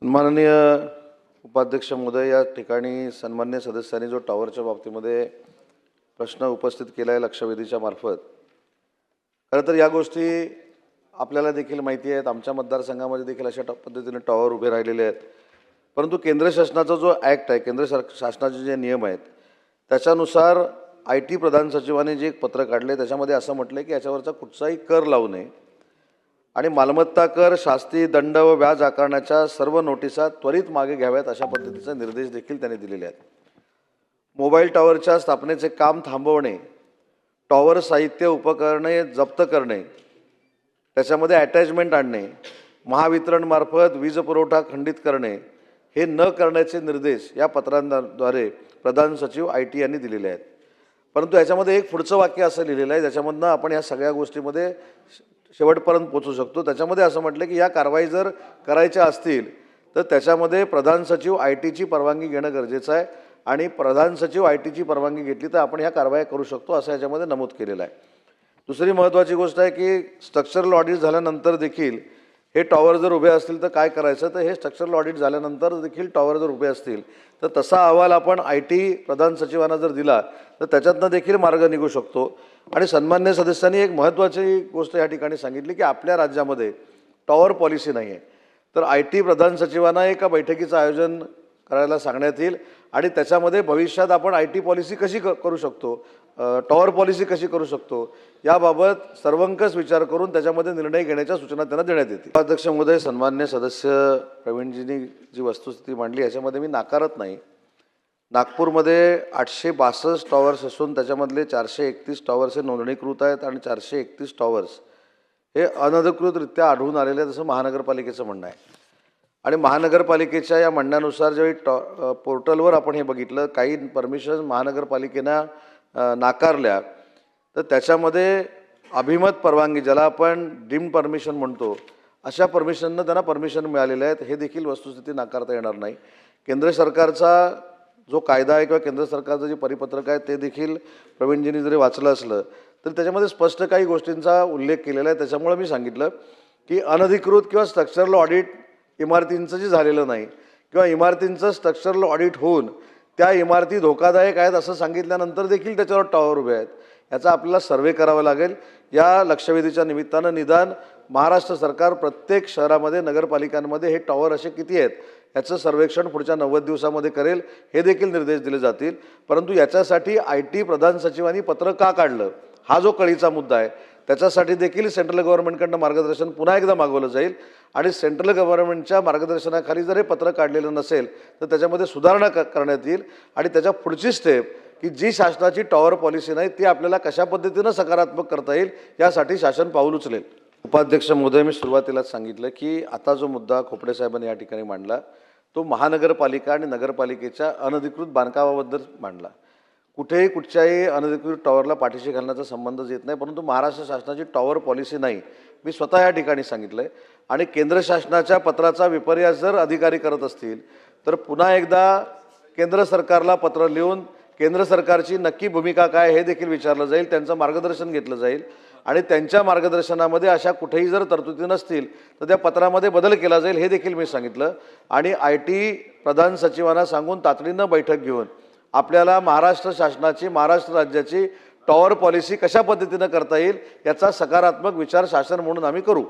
सन्माननीय उपाध्यक्ष महोदय, या ठिकाणी सन्मान्य सदस्यांनी जो टॉवरच्या बाबतीमध्ये प्रश्न उपस्थित केला आहे लक्षवेधीच्या मार्फत, खरं तर या गोष्टी आपल्याला देखील माहिती आहेत. आमच्या मतदारसंघामध्ये देखील अशा पद्धतीने टॉवर उभे राहिलेले आहेत. परंतु केंद्र शासनाचा जो ॲक्ट आहे, केंद्र शासनाचे जे नियम आहेत, त्याच्यानुसार IT प्रधान सचिवाने जे एक पत्र काढले त्याच्यामध्ये असं म्हटलं की याच्यावरचा कुठचाही कर लावू नये आणि मालमत्ता कर, शास्ती, दंड व व्याज आकारण्याच्या सर्व नोटिसा त्वरित मागे घ्याव्यात अशा पद्धतीचे निर्देश देखील त्यांनी दिलेले आहेत. मोबाईल टॉवरच्या स्थापनेचे काम थांबवणे, टॉवर साहित्य उपकरणे जप्त करणे, त्याच्यामध्ये अटॅचमेंट आणणे, महावितरणमार्फत वीज पुरवठा खंडित करणे हे न करण्याचे निर्देश या पत्रांद्वारे प्रधान सचिव IT यांनी दिलेले आहेत. परंतु याच्यामध्ये एक पुढचं वाक्य असं लिहिलेलं आहे ज्याच्यामधनं आपण या सगळ्या गोष्टीमध्ये शेवटपर्यंत पोहोचू शकतो. त्याच्यामध्ये असं म्हटलं की या कारवाई जर करायच्या असतील तर त्याच्यामध्ये प्रधान सचिव ITची परवानगी घेणं गरजेचं आहे आणि प्रधान सचिव ITची परवानगी घेतली तर आपण ह्या कारवाया करू शकतो असं याच्यामध्ये नमूद केलेलं आहे. दुसरी महत्त्वाची गोष्ट आहे की स्ट्रक्चरल ऑडिट झाल्यानंतर देखील हे टॉवर जर उभे असतील तर काय करायचं, तर हे स्ट्रक्चरल ऑडिट झाल्यानंतर देखील टॉवर जर उभे असतील तर तसा अहवाल आपण IT प्रधान सचिवांना जर दिला तर त्याच्यातनं देखील मार्ग निघू शकतो. आणि सन्मान्य सदस्यांनी एक महत्त्वाची गोष्ट या ठिकाणी सांगितली की आपल्या राज्यामध्ये टॉवर पॉलिसी नाही आहे, तर IT प्रधान सचिवांना एका बैठकीचं आयोजन करायला सांगण्यात येईल आणि त्याच्यामध्ये भविष्यात आपण IT पॉलिसी कशी करू शकतो, टॉवर पॉलिसी कशी करू शकतो याबाबत सर्वंकष विचार करून त्याच्यामध्ये निर्णय घेण्याच्या सूचना त्यांना देण्यात येतील. अध्यक्ष महोदय, सन्मान्य सदस्य प्रवीणजींनी जी वस्तुस्थिती मांडली याच्यामध्ये मी नाकारत नाही. नागपूरमध्ये 862 टॉवर्स असून त्याच्यामधले 431 टॉवर्स हे नोंदणीकृत आहेत आणि 431 टॉवर्स हे अनधिकृतरित्या आढळून आलेले आहेत असं महानगरपालिकेचं म्हणणं आहे. आणि महानगरपालिकेच्या या म्हणण्यानुसार ज्यावेळी पोर्टलवर आपण हे बघितलं, काही परमिशन महानगरपालिकेनं नाकारल्या तर त्याच्यामध्ये अभिमत परवानगी, ज्याला आपण डीम्ड परमिशन म्हणतो, अशा परमिशननं त्यांना परमिशन मिळालेले आहेत. हे देखील वस्तुस्थिती नाकारता येणार नाही. केंद्र सरकारचा जो कायदा आहे किंवा केंद्र सरकारचं जे परिपत्रक आहे ते देखील प्रवीणजींनी जरी वाचलं असलं तर त्याच्यामध्ये स्पष्ट काही गोष्टींचा उल्लेख केलेला आहे. त्याच्यामुळे मी सांगितलं की अनधिकृत किंवा स्ट्रक्चरल ऑडिट इमारतींचं जे झालेलं नाही किंवा इमारतींचं स्ट्रक्चरल ऑडिट होऊन त्या इमारती धोकादायक आहेत असं सांगितल्यानंतर देखील त्याच्यावर टॉवर उभे आहेत, याचा आपल्याला सर्वे करावा लागेल. या लक्षवेधीच्या निमित्तानं निदान महाराष्ट्र सरकार प्रत्येक शहरामध्ये, नगरपालिकांमध्ये हे टॉवर असे किती आहेत याचं सर्वेक्षण पुढच्या 90 दिवसामध्ये करेल, हे देखील निर्देश दिले जातील. परंतु याच्यासाठी IT प्रधान सचिवांनी पत्र का काढलं हा जो कळीचा मुद्दा आहे, त्याच्यासाठी देखील सेंट्रल गव्हर्नमेंटकडनं मार्गदर्शन पुन्हा एकदा मागवलं जाईल आणि सेंट्रल गव्हर्नमेंटच्या मार्गदर्शनाखाली जर हे पत्र काढलेलं नसेल तर त्याच्यामध्ये सुधारणा करण्यात येईल आणि त्याच्या पुढची स्टेप की जी शासनाची टॉवर पॉलिसी नाही ती आपल्याला कशा पद्धतीनं सकारात्मक करता येईल यासाठी शासन पाऊल उचलेल. उपाध्यक्ष महोदय, मी सुरुवातीलाच सांगितलं की आता जो मुद्दा खोपडे साहेबांनी या ठिकाणी मांडला तो महानगरपालिका आणि नगरपालिकेच्या अनधिकृत बांधकामाबद्दल मांडला. कुठेही कुठच्याही अनधिकृत टॉवरला पाठीशी घालण्याचा संबंधच येत नाही, परंतु महाराष्ट्र शासनाची टॉवर पॉलिसी नाही, मी स्वतः या ठिकाणी सांगितलं आहे. आणि केंद्र शासनाच्या पत्राचा विपर्यास जर अधिकारी करत असतील तर पुन्हा एकदा केंद्र सरकारला पत्र लिहून केंद्र सरकारची नक्की भूमिका काय हे देखील विचारलं जाईल, त्यांचं मार्गदर्शन घेतलं जाईल आणि त्यांच्या मार्गदर्शनामध्ये अशा कुठेही जर तरतुदी नसतील तर त्या पत्रामध्ये बदल केला जाईल, हे देखील मी सांगितलं. आणि IT प्रधान सचिवांना सांगून तातडीनं बैठक घेऊन आपल्याला महाराष्ट्र शासनाची, महाराष्ट्र राज्याची टॉवर पॉलिसी कशा पद्धतीनं करता येईल याचा सकारात्मक विचार शासन म्हणून आम्ही करू.